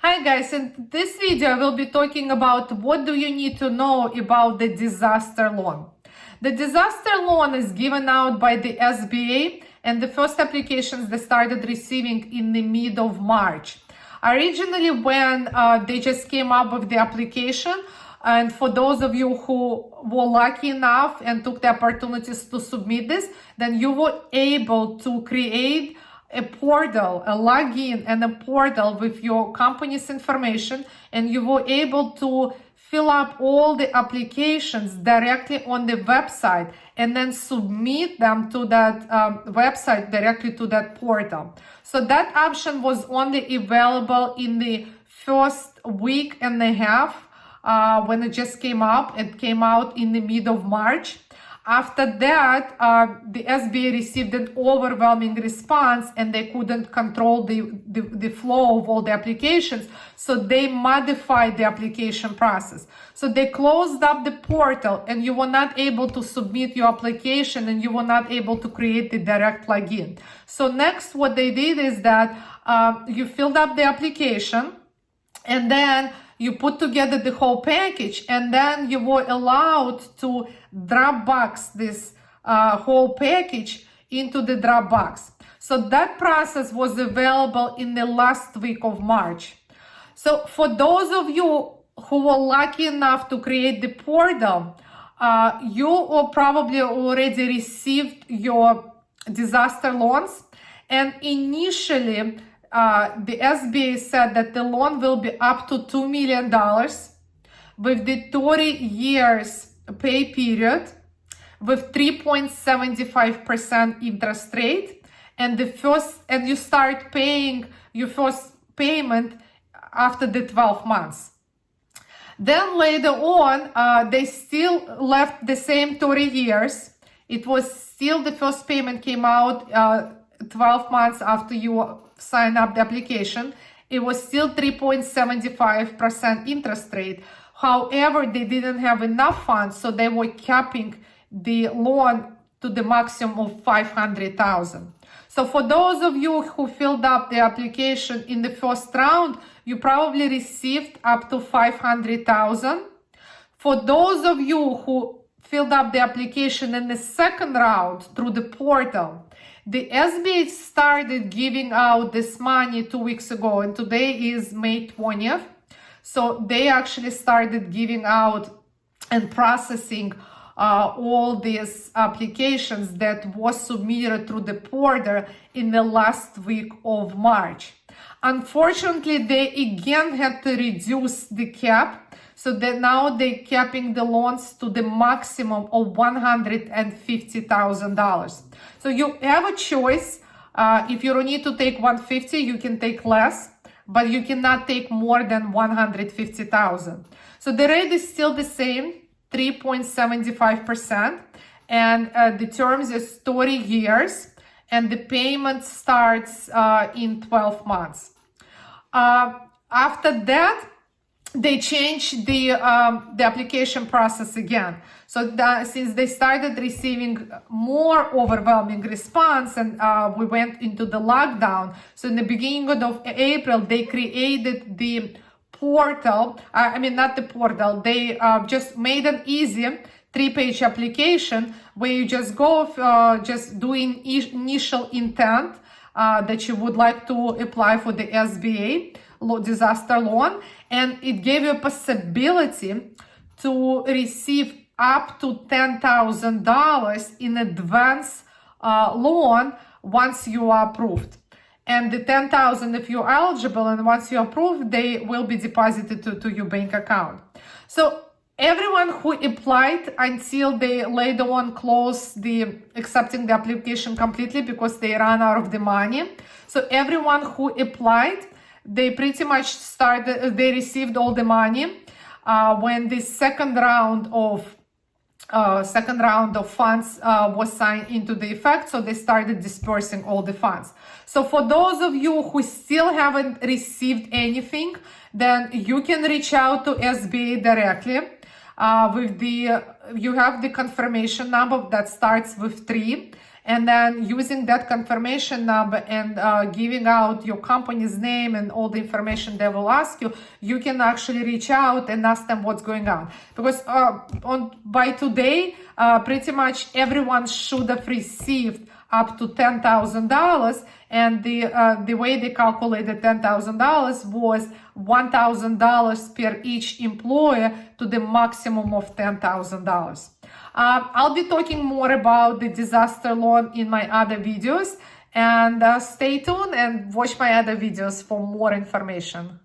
Hi guys, in this video I will be talking about what do you need to know about the disaster loan. The disaster loan is given out by the SBA and the first applications they started receiving in the mid of March. Originally when they just came up with the application, and for those of you who were lucky enough and took the opportunities to submit this, then you were able to create a portal, a login and a portal with your company's information, and you were able to fill up all the applications directly on the website and then submit them to that website directly to that portal. So that option was only available in the first week and a half when it just came up. It came out in the mid of March. After that, the SBA received an overwhelming response and they couldn't control the flow of all the applications. So they modified the application process. So they closed up the portal and you were not able to submit your application and you were not able to create the direct login. So next, what they did is that you filled up the application and then you put together the whole package, and then you were allowed to Dropbox this whole package into the Dropbox. So that process was available in the last week of March. So for those of you who were lucky enough to create the portal, you will probably already received your disaster loans, and initially the SBA said that the loan will be up to $2 million with the 30 years pay period with 3.75% interest rate, and you start paying your first payment after the 12 months. Then later on, they still left the same 30 years. It was still the first payment came out 12 months after you sign up the application. It was still 3.75% interest rate. However, they didn't have enough funds, so they were capping the loan to the maximum of $500,000. So for those of you who filled up the application in the first round, you probably received up to $500,000. For those of you who filled up the application in the second round through the portal, the SBA started giving out this money 2 weeks ago, and today is May 20th. So they actually started giving out and processing all these applications that was submitted through the portal in the last week of March. Unfortunately, they again had to reduce the cap, so that now they're capping the loans to the maximum of $150,000. So you have a choice. If you don't need to take 150, you can take less, but you cannot take more than 150,000. So the rate is still the same, 3.75%, and the terms is 30 years, and the payment starts in 12 months. After that, they changed the application process again. So since they started receiving more overwhelming response and we went into the lockdown, so in the beginning of April, they created the portal. Not the portal, they just made an easy 3-page application where you just go, just doing initial intent that you would like to apply for the SBA disaster loan, and it gave you a possibility to receive up to $10,000 in advance loan once you are approved. And the $10,000, if you're eligible, and once you're approved, they will be deposited to your bank account. So everyone who applied until they later on closed accepting the application completely because they ran out of the money. So everyone who applied, they pretty much they received all the money when the second round of funds was signed into the effect. So they started dispersing all the funds. So for those of you who still haven't received anything, then you can reach out to SBA directly. You have the confirmation number that starts with 3, and then using that confirmation number and giving out your company's name and all the information they will ask you, you can actually reach out and ask them what's going on. Because by today, pretty much everyone should have received up to $10,000, and the way they calculated $10,000 was $1,000 per each employer to the maximum of $10,000. I'll be talking more about the disaster loan in my other videos, and stay tuned and watch my other videos for more information.